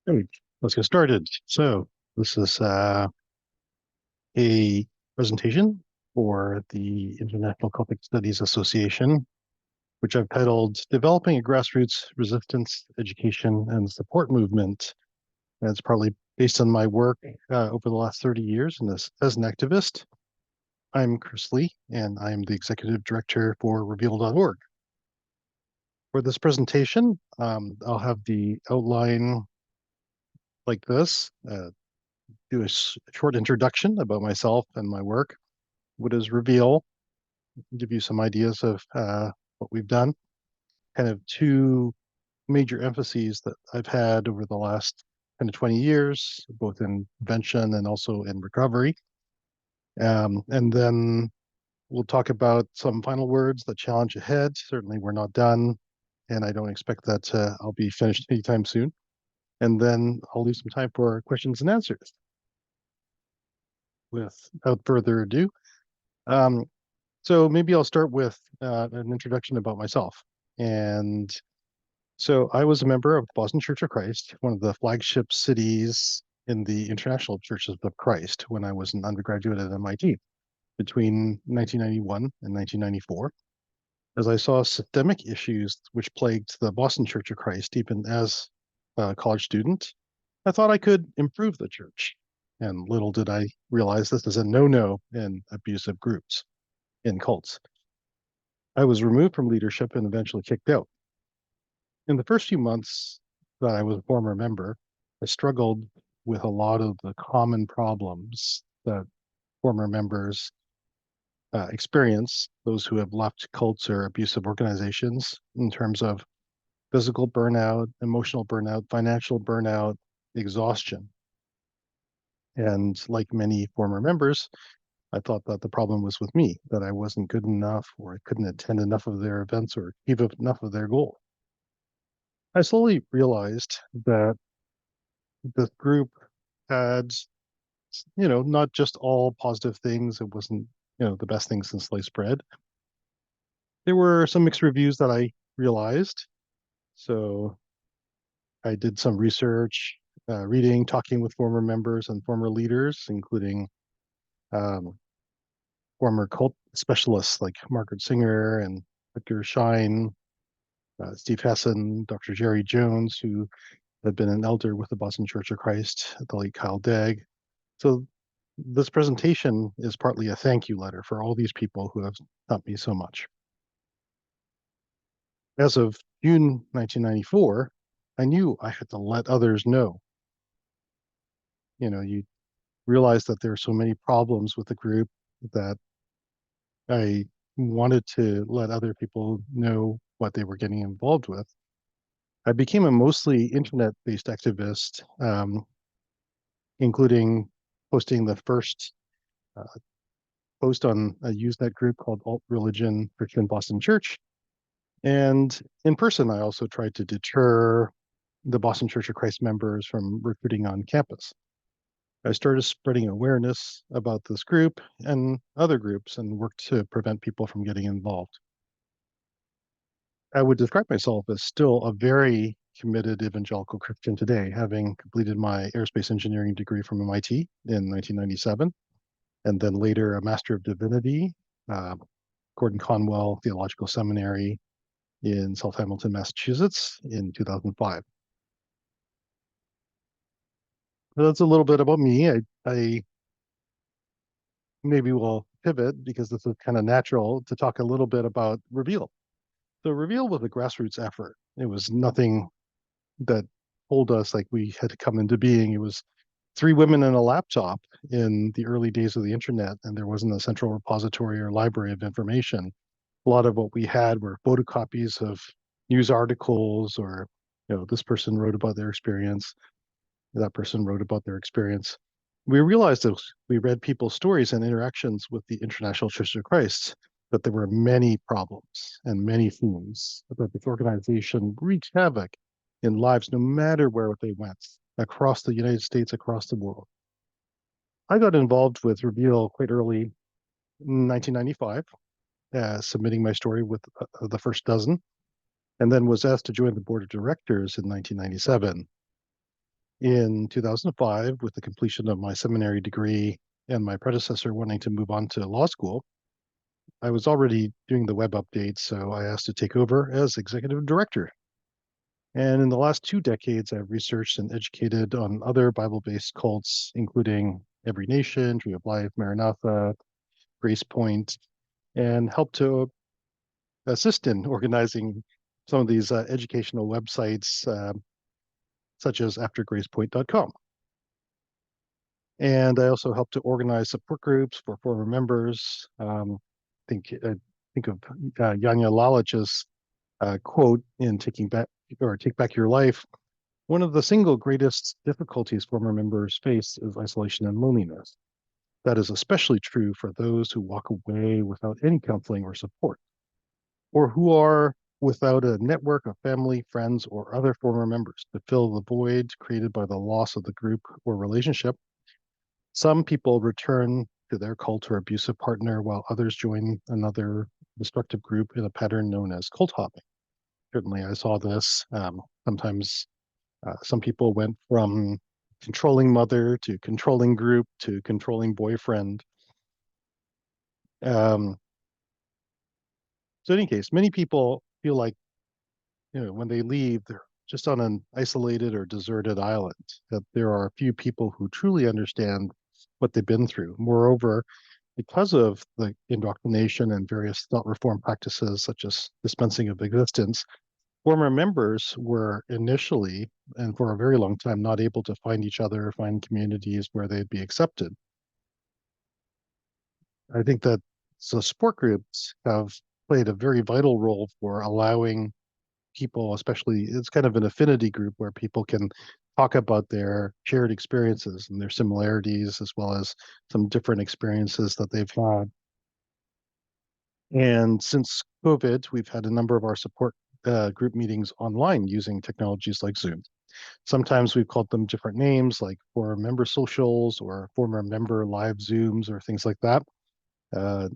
Hey, let's get started. So this is a presentation for the International Celtic Studies Association, which I've titled Developing a Grassroots Resistance, Education, and Support Movement. And it's partly based on my work over the last 30 years as an activist. I'm Chris Lee, and I'm the Executive Director for Reveal.org. For this presentation, I'll have the outline like this. Do a short introduction about myself and my work. What is Reveal? Give you some ideas of what we've done. Kind of two major emphases that I've had over the last kind of 20 years, both in prevention and also in recovery. And then we'll talk about some final words, the challenge ahead. Certainly we're not done, and I don't expect that I'll be finished anytime soon. And then I'll leave some time for questions and answers. Without further ado, um, so maybe I'll start with an introduction about myself. And so I was a member of the Boston Church of Christ, one of the flagship cities in the International Churches of Christ when I was an undergraduate at MIT between 1991 and 1994. As I saw systemic issues which plagued the Boston Church of Christ, even as a college student, I thought I could improve the church. And little did I realize this is a no-no in abusive groups, in cults. I was removed from leadership and eventually kicked out. In the first few months that I was a former member, I struggled with a lot of the common problems that former members experience, those who have left cults or abusive organizations, in terms of physical burnout, emotional burnout, financial burnout, exhaustion. And like many former members, I thought that the problem was with me, that I wasn't good enough or I couldn't attend enough of their events or achieve enough of their goal. I slowly realized that the group had, not just all positive things. It wasn't, the best thing since sliced bread. There were some mixed reviews that I realized. So I did some research, reading, talking with former members and former leaders, including um, former cult specialists like Margaret Singer and Victor Shine, Steve Hessen, Dr. Jerry Jones, who had been an elder with the Boston Church of Christ, the late Kyle Dagg. So this presentation is partly a thank you letter for all these people who have taught me so much. As of June 1994, I knew I had to let others know. You realize that there are so many problems with the group that I wanted to let other people know what they were getting involved with. I became a mostly internet-based activist, including posting the first uh, post on a Usenet group called Alt Religion Christian Boston Church. And in person, I also tried to deter the Boston Church of Christ members from recruiting on campus. I started spreading awareness about this group and other groups and worked to prevent people from getting involved. I would describe myself as still a very committed evangelical Christian today, having completed my aerospace engineering degree from MIT in 1997, and then later a Master of Divinity, Gordon Conwell Theological Seminary in South Hamilton, Massachusetts in 2005. So that's a little bit about me. I maybe will pivot because this is kind of natural to talk a little bit about Reveal. So Reveal was a grassroots effort. It was nothing that told us like we had to come into being. It was three women and a laptop in the early days of the internet, and there wasn't a central repository or library of information. A lot of what we had were photocopies of news articles, or this person wrote about their experience, that person wrote about their experience. We realized as we read people's stories and interactions with the International Church of Christ that there were many problems and many themes, that this organization wreaked havoc in lives no matter where they went, across the United States, across the world. I got involved with Reveal quite early in 1995, submitting my story with the first dozen, and then was asked to join the board of directors in 1997. In 2005, with the completion of my seminary degree and my predecessor wanting to move on to law school, I was already doing the web updates, so I asked to take over as executive director. And in the last 2 decades, I've researched and educated on other Bible-based cults, including Every Nation, Tree of Life, Maranatha, Grace Point, and helped to assist in organizing some of these educational websites, such as aftergracepoint.com. And I also helped to organize support groups for former members. Think of Yanya Lalich's quote in Take Back Your Life. One of the single greatest difficulties former members face is isolation and loneliness. That is especially true for those who walk away without any counseling or support, or who are without a network of family, friends, or other former members to fill the void created by the loss of the group or relationship. Some people return to their cult or abusive partner, while others join another destructive group in a pattern known as cult hopping. Certainly, I saw this. Sometimes some people went from controlling mother to controlling group to controlling boyfriend. So in any case, many people feel like, when they leave, they're just on an isolated or deserted island, that there are a few people who truly understand what they've been through. Moreover, because of the indoctrination and various thought reform practices, such as dispensing of existence, former members were initially, and for a very long time, not able to find each other, find communities where they'd be accepted. I think that the support groups have played a very vital role for allowing people, especially, it's kind of an affinity group where people can talk about their shared experiences and their similarities, as well as some different experiences that they've had. And since COVID, we've had a number of our support group meetings online using technologies like Zoom. Sometimes we've called them different names, like former member socials or former member live Zooms or things like that. Uh,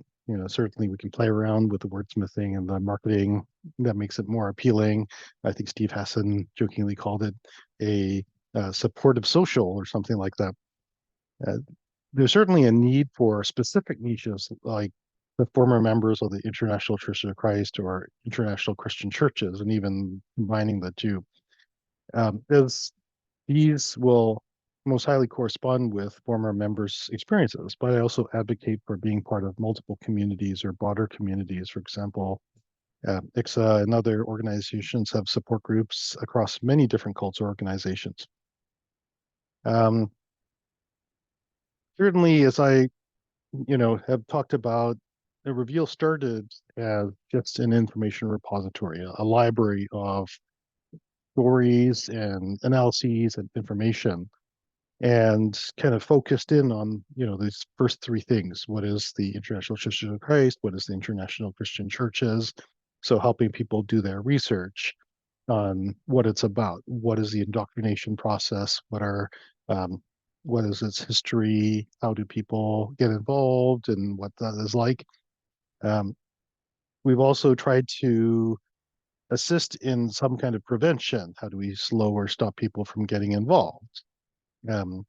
certainly we can play around with the wordsmithing and the marketing that makes it more appealing. I think Steve Hassan jokingly called it a supportive social or something like that. Uh, there's certainly a need for specific niches like the former members of the International Church of Christ or International Christian Churches, and even combining the two. As these will most highly correspond with former members' experiences, but I also advocate for being part of multiple communities or broader communities. For example, ICSA and other organizations have support groups across many different cults or organizations. Um, Certainly, as I have talked about, the Reveal started as just an information repository, a library of stories and analyses and information, and kind of focused in on these first three things. What is the International Church of Christ? What is the International Christian Churches? So helping people do their research on what it's about. What is the indoctrination process? What is its history? How do people get involved, and what that is like? um, we've also tried to assist in some kind of prevention. How do we slow or stop people from getting involved? um,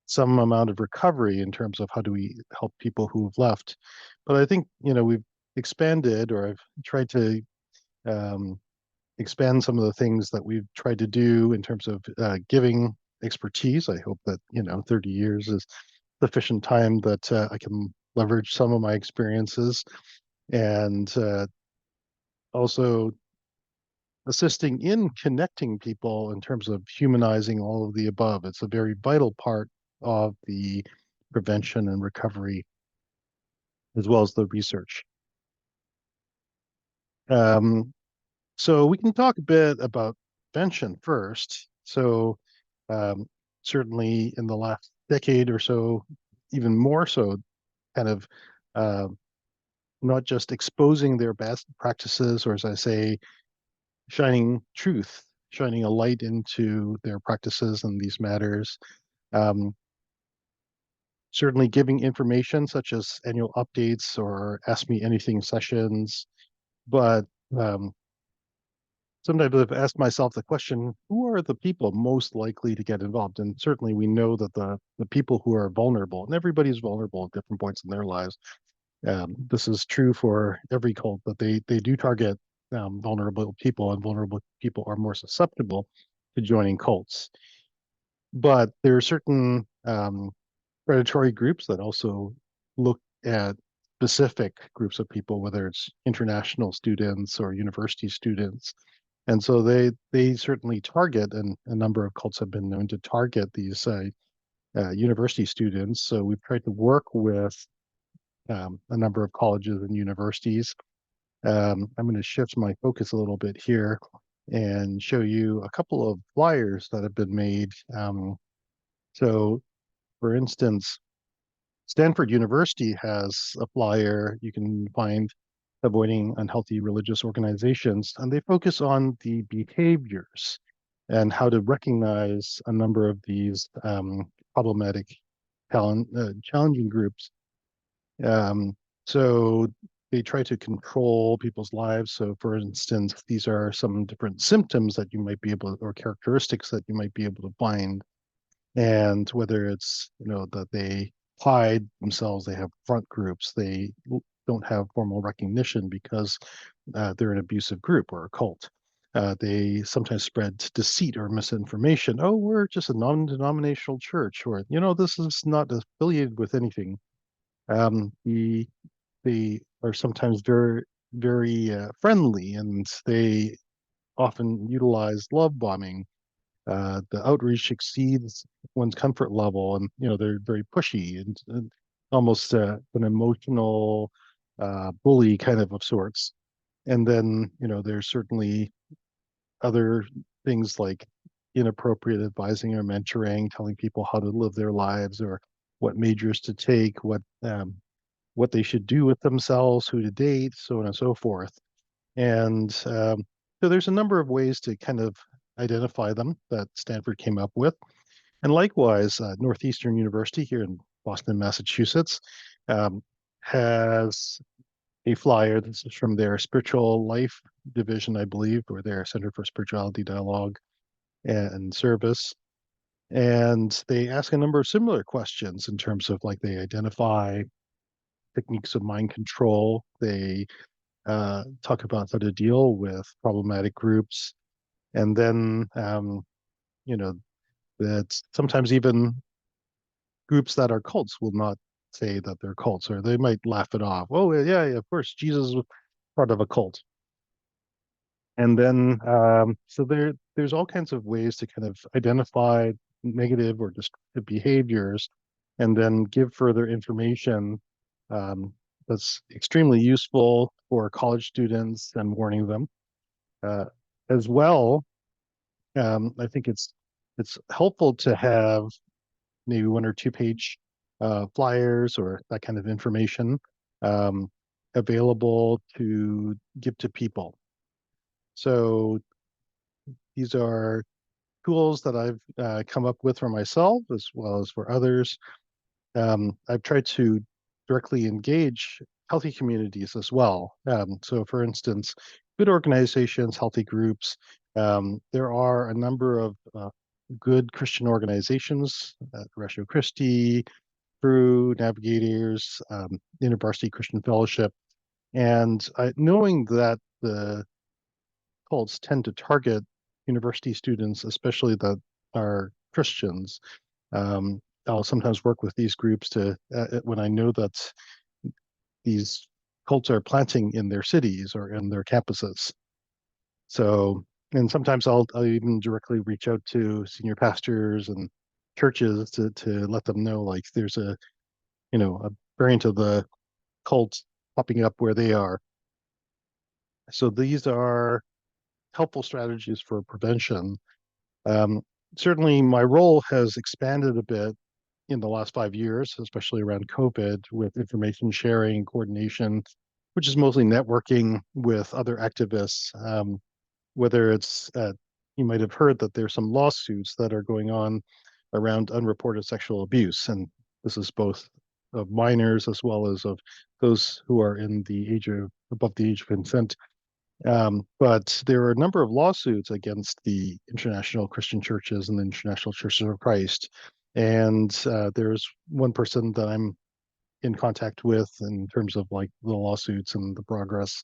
some amount of recovery in terms of how do we help people who've left. But I think, we've expanded, or I've tried to um, expand some of the things that we've tried to do in terms of giving expertise. I hope that, 30 years is sufficient time that I can leverage some of my experiences, and also assisting in connecting people in terms of humanizing all of the above. It's a very vital part of the prevention and recovery, as well as the research. Um, so we can talk a bit about prevention first. So um, certainly in the last decade or so, even more so, kind of uh, not just exposing their best practices, or as I say, shining truth, shining a light into their practices and these matters. Um, Certainly giving information such as annual updates or Ask Me Anything sessions, but um, sometimes I've asked myself the question, who are the people most likely to get involved? And certainly we know that the people who are vulnerable, and everybody's vulnerable at different points in their lives. This is true for every cult, but they do target vulnerable people, and vulnerable people are more susceptible to joining cults. But there are certain predatory groups that also look at specific groups of people, whether it's international students or university students. And so they certainly target, and a number of cults have been known to target these university students. So we've tried to work with a number of colleges and universities. I'm going to shift my focus a little bit here and show you a couple of flyers that have been made. So, for instance, Stanford University has a flyer you can find, avoiding unhealthy religious organizations, and they focus on the behaviors and how to recognize a number of these problematic, challenging groups. Um, so they try to control people's lives. So, for instance, these are some different symptoms that you might be able, or characteristics that you might be able to find, and whether it's that they hide themselves, they have front groups, they don't have formal recognition because they're an abusive group or a cult. They sometimes spread deceit or misinformation. Oh, we're just a non-denominational church, or this is not affiliated with anything. They are sometimes very friendly, and they often utilize love bombing. The outreach exceeds one's comfort level, and they're very pushy and almost an emotional bully kind of sorts. And then there's certainly other things like inappropriate advising or mentoring, telling people how to live their lives or what majors to take, what they should do with themselves, who to date, so on and so forth. And so there's a number of ways to kind of identify them that Stanford came up with. And likewise, Northeastern University here in Boston, Massachusetts, um, has a flyer. This is from their spiritual life division, I believe, or their Center for Spirituality Dialogue and Service. And they ask a number of similar questions in terms of, like, they identify techniques of mind control. They talk about how to deal with problematic groups, and then you know that sometimes even groups that are cults will not say that they're cults, or they might laugh it off. Oh yeah, yeah, of course, Jesus was part of a cult. And then so there's all kinds of ways to kind of identify negative or destructive behaviors, and then give further information um, that's extremely useful for college students and warning them. Uh, as well, I think it's helpful to have maybe 1 or 2 page flyers or that kind of information um, available to give to people. So these are tools that I've come up with for myself as well as for others. I've tried to directly engage healthy communities as well. So, for instance, good organizations, healthy groups. There are a number of good Christian organizations, Ratio Christi, Crew, Navigators, InterVarsity Christian Fellowship, and knowing that the cults tend to target university students, especially that are Christians. I'll sometimes work with these groups to when I know that these cults are planting in their cities or in their campuses. So, and sometimes I'll even directly reach out to senior pastors and churches to let them know, like, there's a variant of the cult popping up where they are. So these are helpful strategies for prevention. Um, Certainly, my role has expanded a bit in the last 5 years, especially around COVID, with information sharing, coordination, which is mostly networking with other activists. Whether it's, you might have heard that there's some lawsuits that are going on around unreported sexual abuse. And this is both of minors as well as of those who are in the age of above the age of consent. But there are a number of lawsuits against the international Christian churches and the international churches of Christ. And there's one person that I'm in contact with in terms of like the lawsuits and the progress.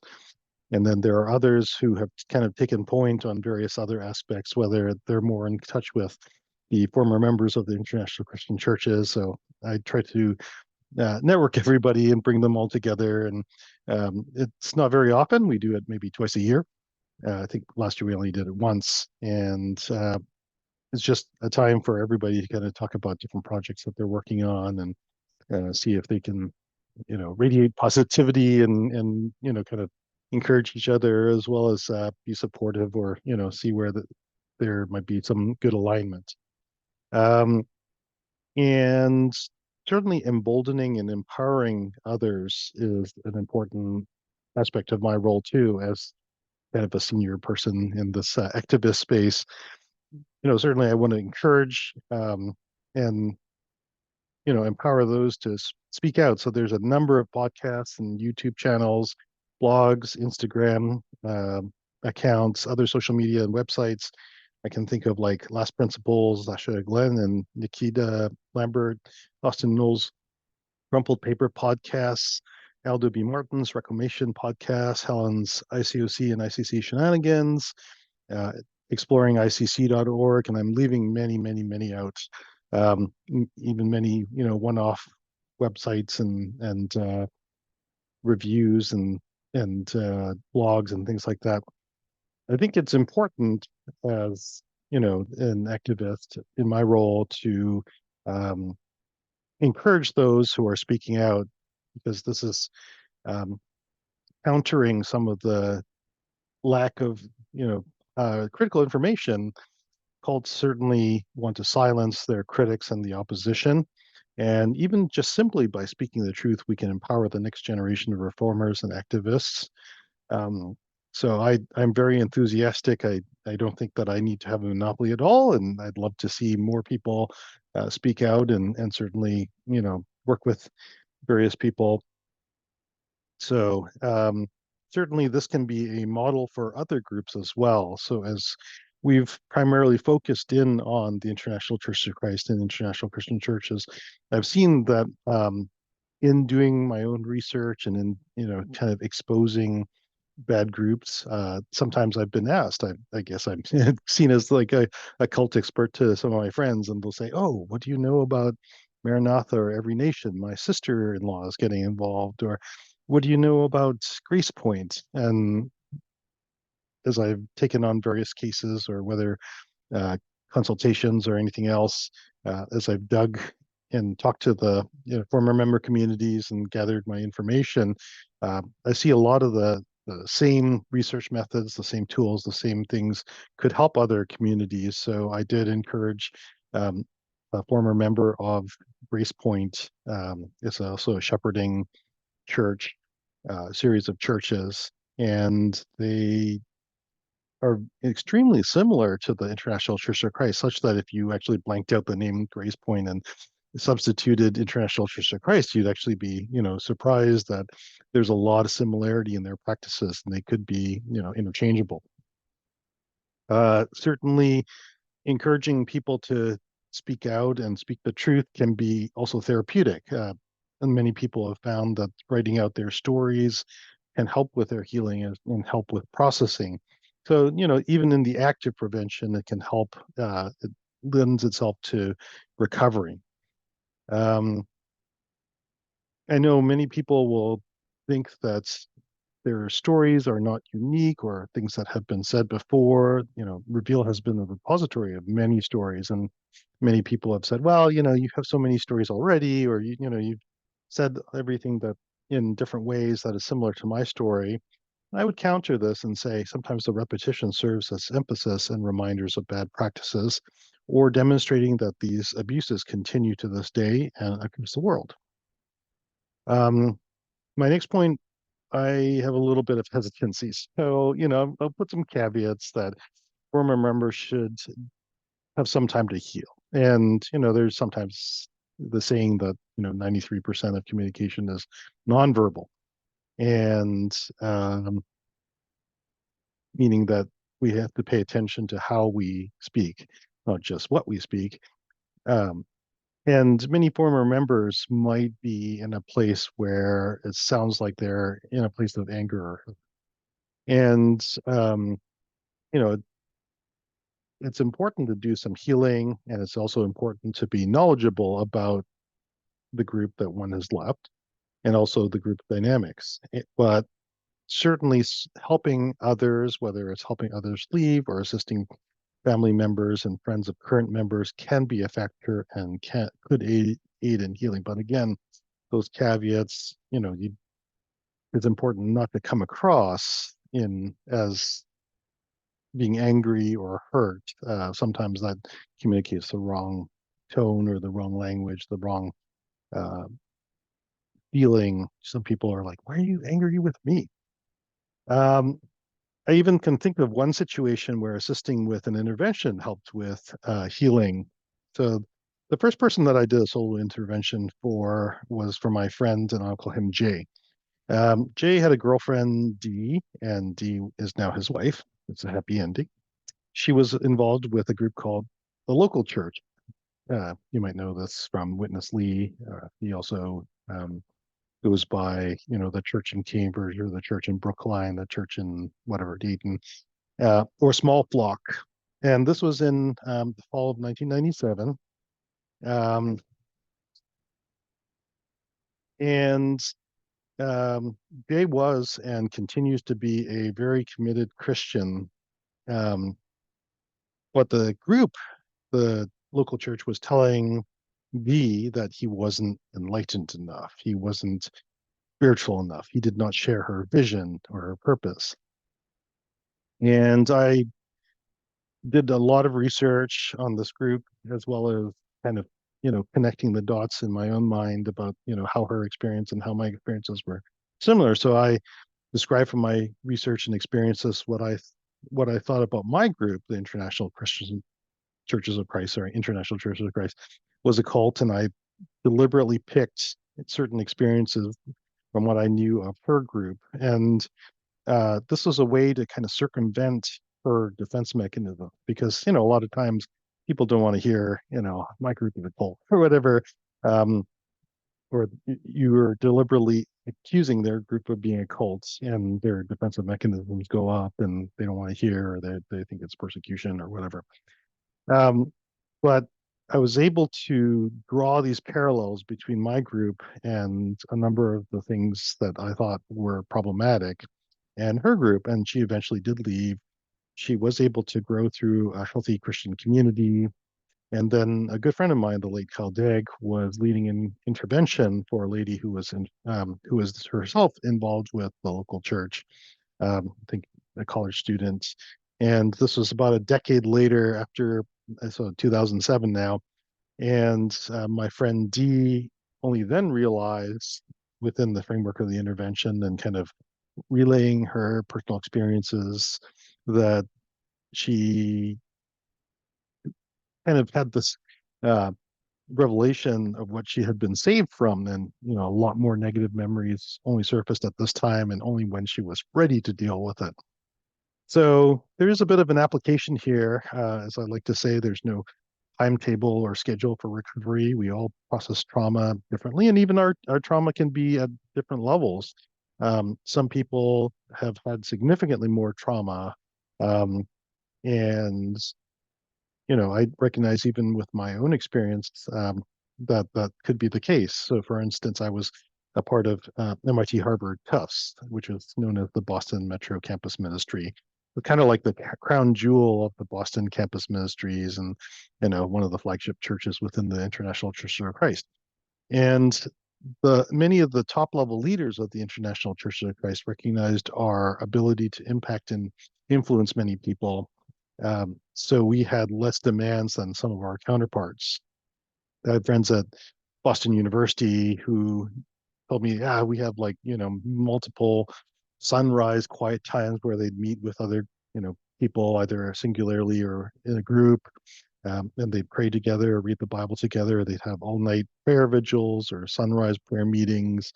And then there are others who have kind of taken point on various other aspects, whether they're more in touch with the former members of the international Christian churches. So I try to network everybody and bring them all together. And it's not very often. We do it maybe twice a year. I think last year we only did it once. And it's just a time for everybody to kind of talk about different projects that they're working on and see if they can, radiate positivity and kind of encourage each other as well as be supportive or, see where there might be some good alignment. Um, and certainly emboldening and empowering others is an important aspect of my role too, as kind of a senior person in this activist space. Certainly I want to encourage and empower those to speak out. So there's a number of podcasts and YouTube channels, blogs, Instagram accounts, other social media and websites. I can think of like Last Principles, Lasha Glenn and Nikita Lambert, Austin Noll's Crumpled Paper podcasts, Aldo B. Martin's Reclamation podcast, Helen's ICOC and ICC shenanigans, uh, exploringicc.org, and I'm leaving many, many, many out. Even many, one-off websites and reviews and blogs and things like that. I think it's important as an activist in my role to um, encourage those who are speaking out because this is um, countering some of the lack of critical information. Cults certainly want to silence their critics and the opposition. And even just simply by speaking the truth, we can empower the next generation of reformers and activists. Um, so I'm very enthusiastic. I don't think that I need to have a monopoly at all, and I'd love to see more people speak out and certainly work with various people. So certainly this can be a model for other groups as well. So as we've primarily focused in on the International Church of Christ and international Christian churches, I've seen that in doing my own research and in kind of exposing bad groups, sometimes I've been asked, I guess I'm seen as like a cult expert to some of my friends, and they'll say, oh, what do you know about Maranatha or Every Nation? My sister-in-law is getting involved. Or what do you know about Grace Point? And as I've taken on various cases, or whether uh, consultations or anything else, as I've dug and talked to the former member communities and gathered my information, I see a lot of the same research methods, the same tools, the same things could help other communities. So I did encourage um, a former member of Grace Point. It's also a shepherding church, series of churches, and they are extremely similar to the International Church of Christ, such that if you actually blanked out the name Grace Point and substituted International Church of Christ, you'd actually be, surprised that there's a lot of similarity in their practices and they could be, interchangeable. Certainly encouraging people to speak out and speak the truth can be also therapeutic. And many people have found that writing out their stories can help with their healing and help with processing. So, even in the active prevention, it can help. It lends itself to recovery. Um, I know many people will think that their stories are not unique or things that have been said before. Reveal has been a repository of many stories, and many people have said, well, you have so many stories already, or you've said everything that in different ways that is similar to my story. I would counter this and say sometimes the repetition serves as emphasis and reminders of bad practices, or demonstrating that these abuses continue to this day and across the world. My next point, I have a little bit of hesitancy. So, I'll put some caveats that former members should have some time to heal. And, there's sometimes the saying that, 93% of communication is nonverbal. And meaning that we have to pay attention to how we speak, not just what we speak. Um, and many former members might be in a place where it sounds like they're in a place of anger. And, you know, it's important to do some healing, and it's also important to be knowledgeable about the group that one has left and also the group dynamics. But certainly helping others, whether it's helping others leave or assisting family members and friends of current members, can be a factor and could aid in healing. But again, those caveats, it's important not to come across in as being angry or hurt. Sometimes that communicates the wrong tone or the wrong language, the wrong uh, feeling. Some people are like, "Why are you angry with me?" Um, I even can think of one situation where assisting with an intervention helped with healing. So the first person that I did a solo intervention for was for my friend, and I'll call him Jay. Jay had a girlfriend, Dee, and Dee is now his wife. It's a happy ending. She was involved with a group called the Local Church. You might know this from Witness Lee. He also goes by, the church in Cambridge or the church in Brookline, the church in whatever, Dayton, or Small Flock. And this was in the fall of 1997. Um, and Jay was and continues to be a very committed Christian. Um, but the group, the local church, was telling me that he wasn't enlightened enough. He wasn't spiritual enough. He did not share her vision or her purpose. And I did a lot of research on this group, as well as kind of, connecting the dots in my own mind about, how her experience and how my experiences were similar. So I described from my research and experiences what I thought about my group, the International Christian Churches of Christ, or International Churches of Christ, was a cult, and I deliberately picked certain experiences from what I knew of her group. And this was a way to kind of circumvent her defense mechanism because, a lot of times people don't want to hear, my group is a cult or whatever. Um, or you are deliberately accusing their group of being a cult and their defensive mechanisms go up and they don't want to hear or they think it's persecution or whatever. But I was able to draw these parallels between my group and a number of the things that I thought were problematic and her group. And she eventually did leave. She was able to grow through a healthy Christian community. And then a good friend of mine, the late Cal Degg, was leading an intervention for a lady who was herself involved with the local church. I think a college student. And this was about a decade later, after, so 2007 now. And my friend Dee only then realized, within the framework of the intervention and kind of relaying her personal experiences, that she kind of had this uh, revelation of what she had been saved from, and a lot more negative memories only surfaced at this time and only when she was ready to deal with it. So there is a bit of an application here. As I like to say, there's no timetable or schedule for recovery. We all process trauma differently, and even our trauma can be at different levels. Some people have had significantly more trauma, um, and I recognize even with my own experience that could be the case. So, for instance, I was a part of MIT Harvard Tufts, which is known as the Boston Metro Campus Ministry, kind of like the crown jewel of the Boston campus ministries, and one of the flagship churches within the International Church of Christ. And the many of the top level leaders of the International Church of Christ recognized our ability to impact and influence many people, so we had less demands than some of our counterparts. I had friends at Boston University who told me, yeah, we have like, multiple sunrise quiet times where they'd meet with other, people either singularly or in a group. And they'd pray together, or read the Bible together. They'd have all night prayer vigils or sunrise prayer meetings.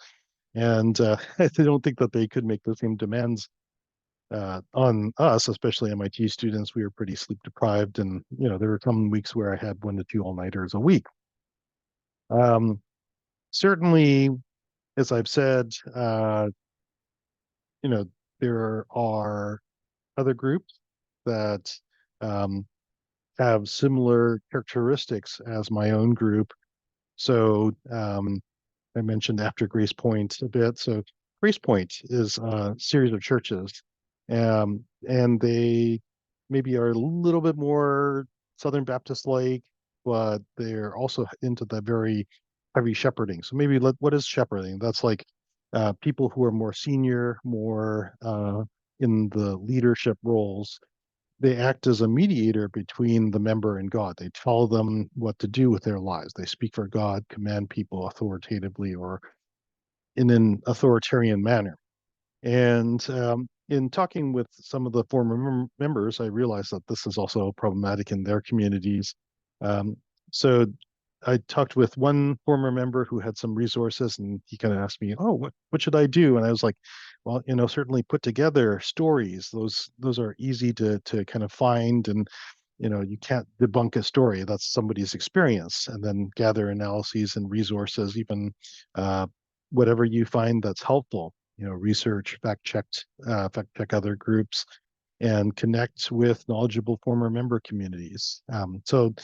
And I don't think that they could make the same demands on us, especially MIT students, we were pretty sleep deprived, and there were some weeks where I had 1 to 2 all-nighters a week. Um, Certainly, as I've said, you know, there are other groups that um, have similar characteristics as my own group. So I mentioned after Grace Point a bit. So Grace Point is a series of churches, and they maybe are a little bit more Southern Baptist like, but they're also into the very heavy shepherding. So maybe what is shepherding? That's like people who are more senior, more in the leadership roles. They act as a mediator between the member and God. They tell them what to do with their lives. They speak for God, command people authoritatively or in an authoritarian manner. And in talking with some of the former members, I realized that this is also problematic in their communities. Um, so I talked with one former member who had some resources, and he kind of asked me, "Oh, what should I do?" And I was like, "Well, certainly put together stories. Those are easy to kind of find, and you can't debunk a story. That's somebody's experience, and then gather analyses and resources, even uh, whatever you find that's helpful. Research, fact check other groups, and connect with knowledgeable former member communities." So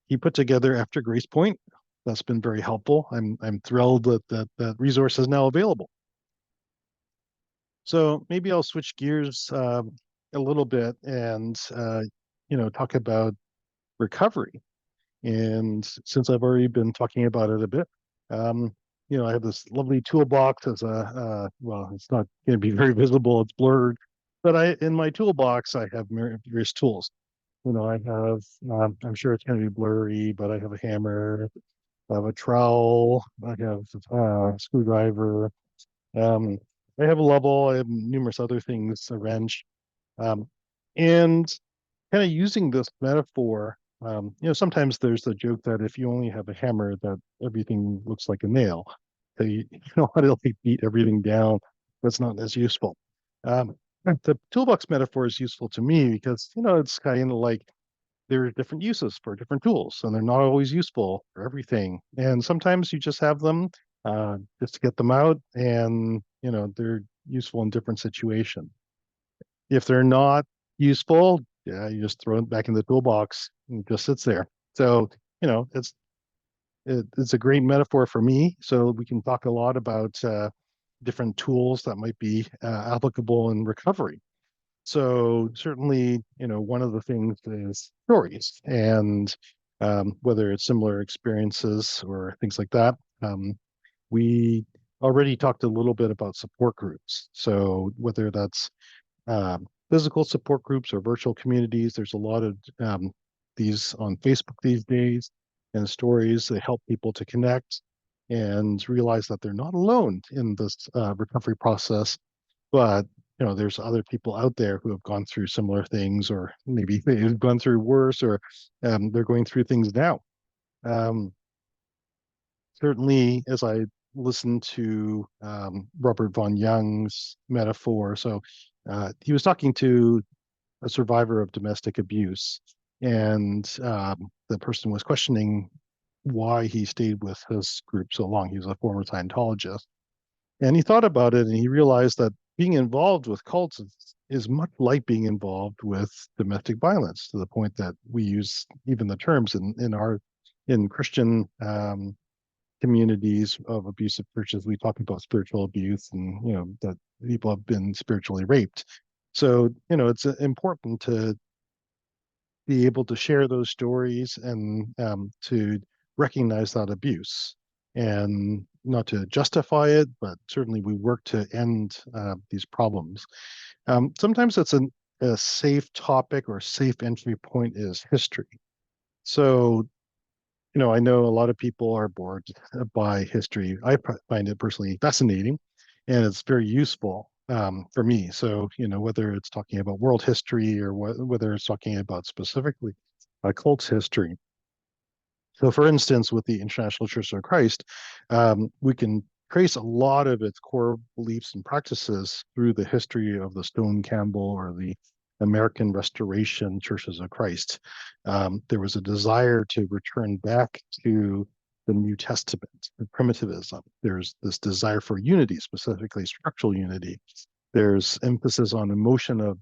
he put together After Grace Point. That's been very helpful. I'm thrilled that resource is now available. So maybe I'll switch gears a little bit and talk about recovery. And since I've already been talking about it a bit, um, I have this lovely toolbox as well, it's not going to be very visible, it's blurred, but in my toolbox, I have various tools. I have, I'm sure it's going to be blurry, but I have a hammer, I have a trowel, I have a screwdriver, um, I have a level, I have numerous other things, a wrench, um, and kind of using this metaphor, sometimes there's the joke that if you only have a hammer, that everything looks like a nail. So you know how to beat everything down. That's not as useful. Um, the toolbox metaphor is useful to me because it's kind of like there are different uses for different tools, and they're not always useful for everything. And sometimes you just have them just to get them out, and they're useful in different situations. If they're not useful, yeah, you just throw it back in the toolbox and it just sits there. So, you know, it's it's a great metaphor for me. So we can talk a lot about different tools that might be applicable in recovery. So certainly, one of the things is stories, and whether it's similar experiences or things like that. We already talked a little bit about support groups. So whether that's physical support groups or virtual communities. There's a lot of these on Facebook these days, and stories that help people to connect and realize that they're not alone in this recovery process. But there's other people out there who have gone through similar things, or maybe they've gone through worse, or they're going through things now. Um, Certainly, as I listened to Robert von Young's metaphor, so he was talking to a survivor of domestic abuse, and the person was questioning why he stayed with his group so long. He was a former Scientologist, and he thought about it, and he realized that being involved with cults is much like being involved with domestic violence, to the point that we use even the terms in Christian communities of abusive churches. We talk about spiritual abuse, and that people have been spiritually raped. So it's important to be able to share those stories, and to recognize that abuse, and not to justify it, but certainly we work to end these problems. Sometimes a safe topic or safe entry point is history. So I know a lot of people are bored by history. I find it personally fascinating, and it's very useful for me. So, whether it's talking about world history, or whether it's talking about specifically cult's history. So, for instance, with the International Church of Christ, we can trace a lot of its core beliefs and practices through the history of the Stone Campbell or the American Restoration Churches of Christ. There was a desire to return back to the New Testament, primitivism. There's this desire for unity, specifically structural unity. There's emphasis on emotion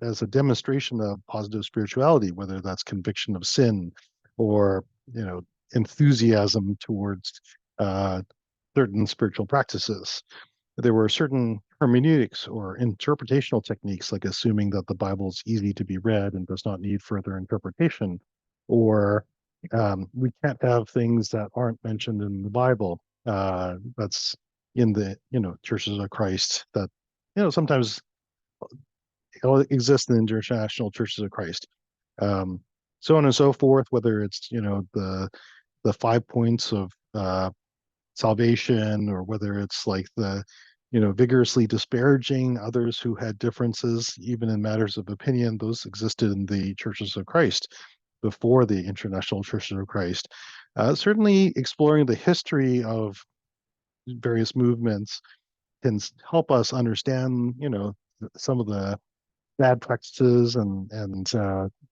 as a demonstration of positive spirituality, whether that's conviction of sin or enthusiasm towards uh, certain spiritual practices. There were certain hermeneutics or interpretational techniques, like assuming that the Bible is easy to be read and does not need further interpretation, or we can't have things that aren't mentioned in the Bible. That's in the churches of Christ that sometimes exist in the international churches of Christ. Um, so on and so forth. Whether it's the 5 points of salvation, or whether it's like the vigorously disparaging others who had differences even in matters of opinion. Those existed in the churches of Christ before the international churches of Christ. Certainly exploring the history of various movements can help us understand some of the bad practices, and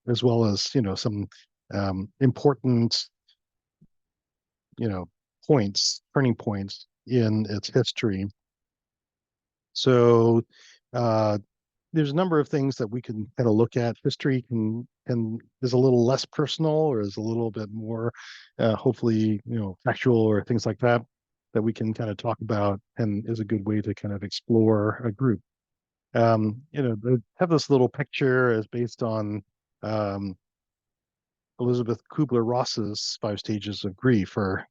as well as some important you know turning points in its history. So uh, there's a number of things that we can kind of look at. History can is a little less personal, or is a little bit more hopefully factual, or things like that we can kind of talk about, and is a good way to kind of explore a group. They have this little picture as based on um, Elizabeth Kubler-Ross's 5 stages of grief, or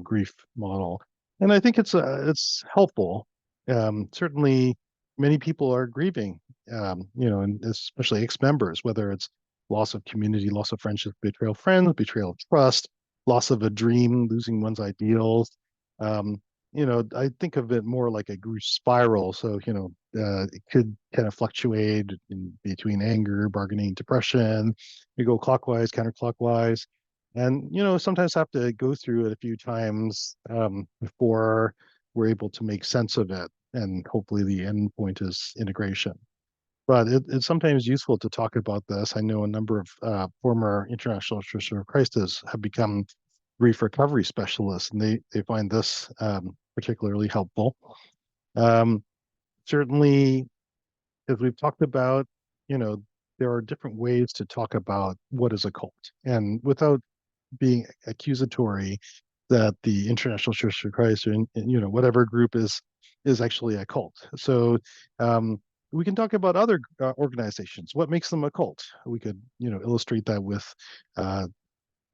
grief model, and I think it's helpful. Certainly, many people are grieving, and especially ex-members, whether it's loss of community, loss of friendship, betrayal of friends, betrayal of trust, loss of a dream, losing one's ideals. Um, I think of it more like a grief spiral. So, it could kind of fluctuate in between anger, bargaining, depression. You go clockwise, counterclockwise, and sometimes have to go through it a few times before we're able to make sense of it. And hopefully, the end point is integration. But it's sometimes useful to talk about this. I know a number of former international Church of Christ have become grief recovery specialists, and they find this particularly helpful. Um, Certainly, as we've talked about, you know, there are different ways to talk about what is a cult, and without being accusatory that the International Church of Christ, or whatever group is actually a cult. So um, we can talk about other organizations. What makes them a cult? We could illustrate that with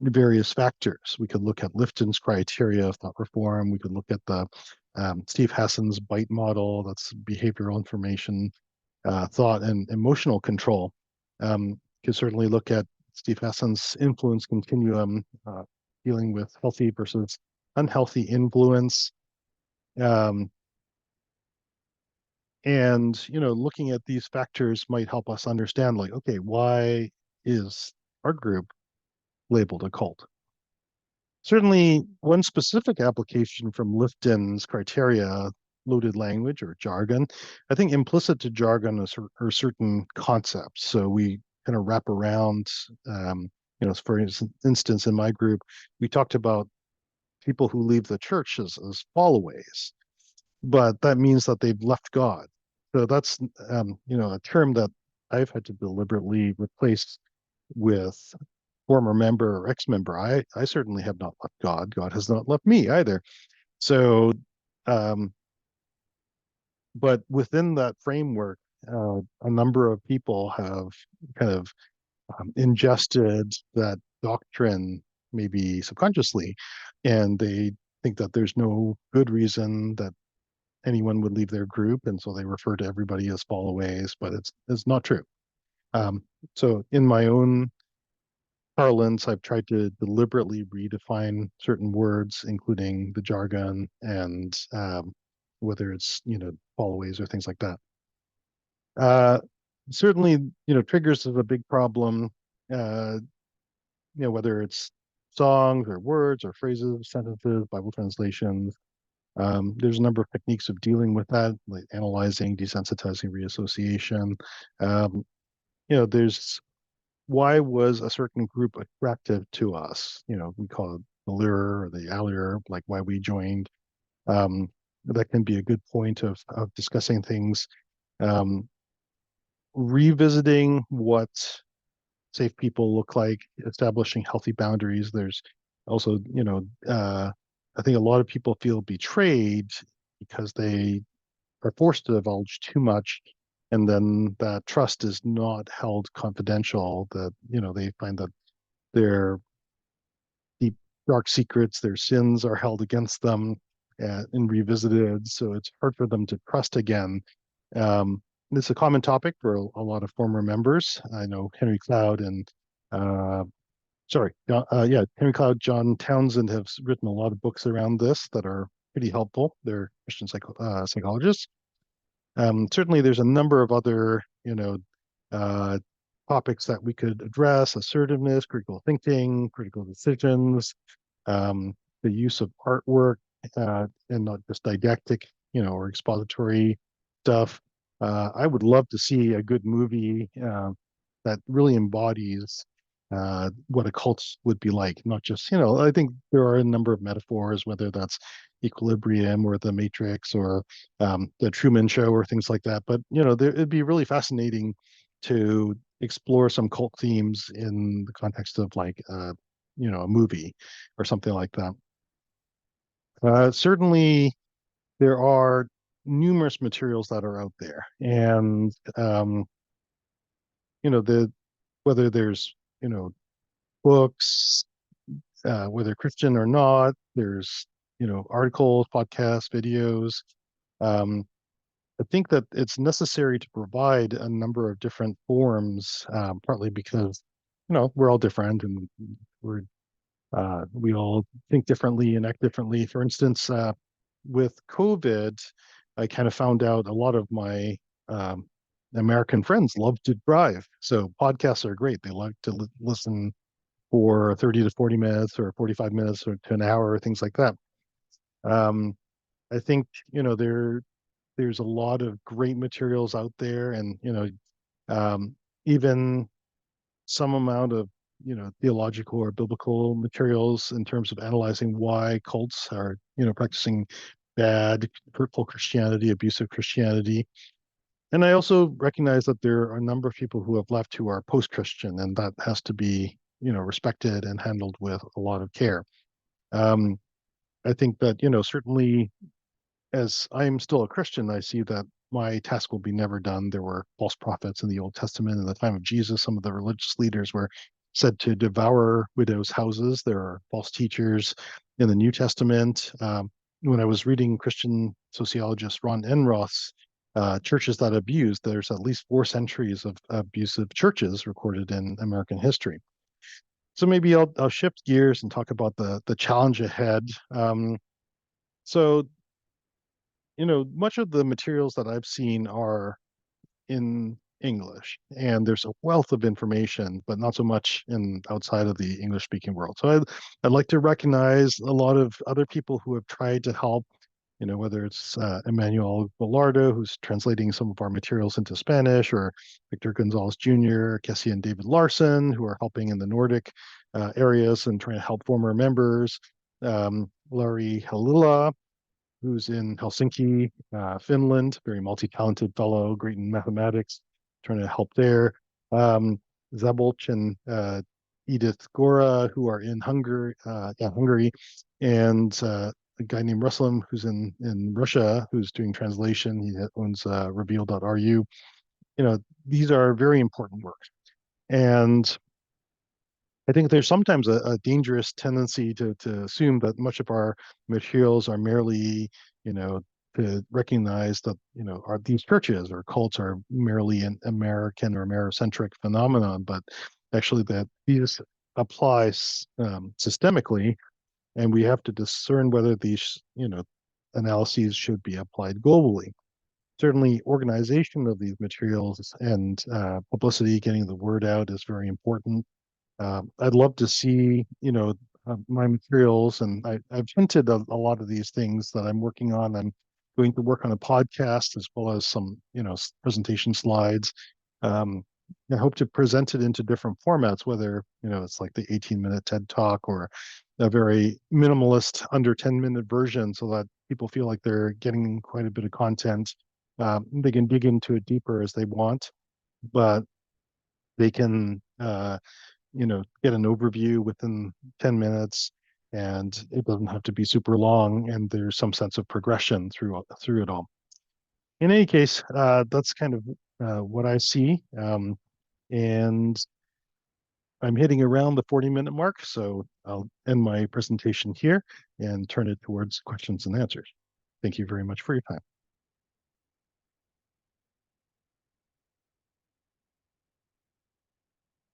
various factors. We could look at Lifton's criteria of thought reform. We could look at the Steve Hassan's BITE model. That's behavioral information, thought, and emotional control. Could certainly look at Steve Hassan's influence continuum, dealing with healthy versus unhealthy influence. Um, and looking at these factors might help us understand, like, okay, why is our group labeled a cult? Certainly, one specific application from Lifton's criteria, loaded language or jargon. I think implicit to jargon are certain concepts. So we kind of wrap around, for instance, in my group, we talked about people who leave the church as followaways, but that means that they've left God. So that's, a term that I've had to deliberately replace with former member or ex-member. I certainly have not left God. God has not left me either. So, um, but within that framework, a number of people have kind of ingested that doctrine, maybe subconsciously, and they think that there's no good reason that anyone would leave their group, and so they refer to everybody as followaways, but it's not true. Um, so in my own parlance, I've tried to deliberately redefine certain words, including the jargon, and whether it's followaways or things like that. Uh, Certainly, triggers is a big problem. Uh, whether it's songs or words or phrases, sentences, Bible translations. There's a number of techniques of dealing with that, like analyzing, desensitizing, reassociation. Um, there's why was a certain group attractive to us? We call it the lure or the allure, like why we joined. Um, that can be a good point of discussing things. Um, Revisiting what safe people look like, establishing healthy boundaries. There's also, I think a lot of people feel betrayed because they are forced to divulge too much, and then that trust is not held confidential. That they find that their deep dark secrets, their sins are held against them and revisited. So it's hard for them to trust again. It's a common topic for a lot of former members. I know Henry Cloud and uh, Henry Cloud, John Townsend have written a lot of books around this that are pretty helpful. They're Christian psychologists. Certainly, there's a number of other, uh, topics that we could address: assertiveness, critical thinking, critical decisions, um, the use of artwork, and not just didactic, or expository stuff. I would love to see a good movie that really embodies what a cult would be like. Not just, I think there are a number of metaphors, whether that's Equilibrium or The Matrix or The Truman Show or things like that. But, it'd be really fascinating to explore some cult themes in the context of like, a movie or something like that. Certainly, there are numerous materials that are out there, and the whether there's books, whether Christian or not, there's articles, podcasts, videos. Um, I think that it's necessary to provide a number of different forms, partly because we're all different and we all think differently and act differently. For instance, with COVID, I kind of found out a lot of my um, American friends love to drive. So podcasts are great. They like to listen for 30 to 40 minutes or 45 minutes or to an hour, things like that. Um, I think, there's a lot of great materials out there and, even some amount of theological or biblical materials in terms of analyzing why cults are practicing bad, hurtful Christianity, abusive Christianity. And I also recognize that there are a number of people who have left who are post-Christian, and that has to be respected and handled with a lot of care. um, I think that certainly, as I'm still a Christian, I see that my task will be never done. There were false prophets in the Old Testament. In the time of Jesus, some of the religious leaders were said to devour widows' houses. There are false teachers in the New Testament. When I was reading Christian sociologist Ron Enroth's Churches That Abuse, there's at least 4 centuries of abusive churches recorded in American history. So maybe I'll shift gears and talk about the challenge ahead. So much of the materials that I've seen are in English, and there's a wealth of information, but not so much in outside of the English speaking world. So I'd like to recognize a lot of other people who have tried to help, whether it's Emmanuel Velardo, who's translating some of our materials into Spanish, or Victor Gonzalez Jr., Kessie and David Larson, who are helping in the Nordic areas and trying to help former members. Larry Halila, who's in Helsinki, Finland, very multi-talented fellow, great in mathematics, trying to help there. Zabolch and Edith Gora, who are in Hungary, and a guy named Ruslam, who's in Russia, who's doing translation. He owns reveal.ru. These are very important works. And I think there's sometimes a dangerous tendency to assume that much of our materials are merely, to recognize that, are these churches or cults are merely an American or Americentric phenomenon, but actually that these apply systemically, and we have to discern whether these, analyses should be applied globally. Certainly, organization of these materials and publicity, getting the word out is very important. I'd love to see, my materials, and I've hinted a lot of these things that I'm working on. I'm going to work on a podcast as well as some, presentation slides. Um, I hope to present it into different formats, whether, it's like the 18-minute TED Talk or a very minimalist under 10-minute version so that people feel like they're getting quite a bit of content. They can dig into it deeper as they want, but they can get an overview within 10 minutes, and it doesn't have to be super long, and there's some sense of progression through it all. In any case, that's kind of what I see. And I'm hitting around the 40-minute mark, so I'll end my presentation here and turn it towards questions and answers. Thank you very much for your time.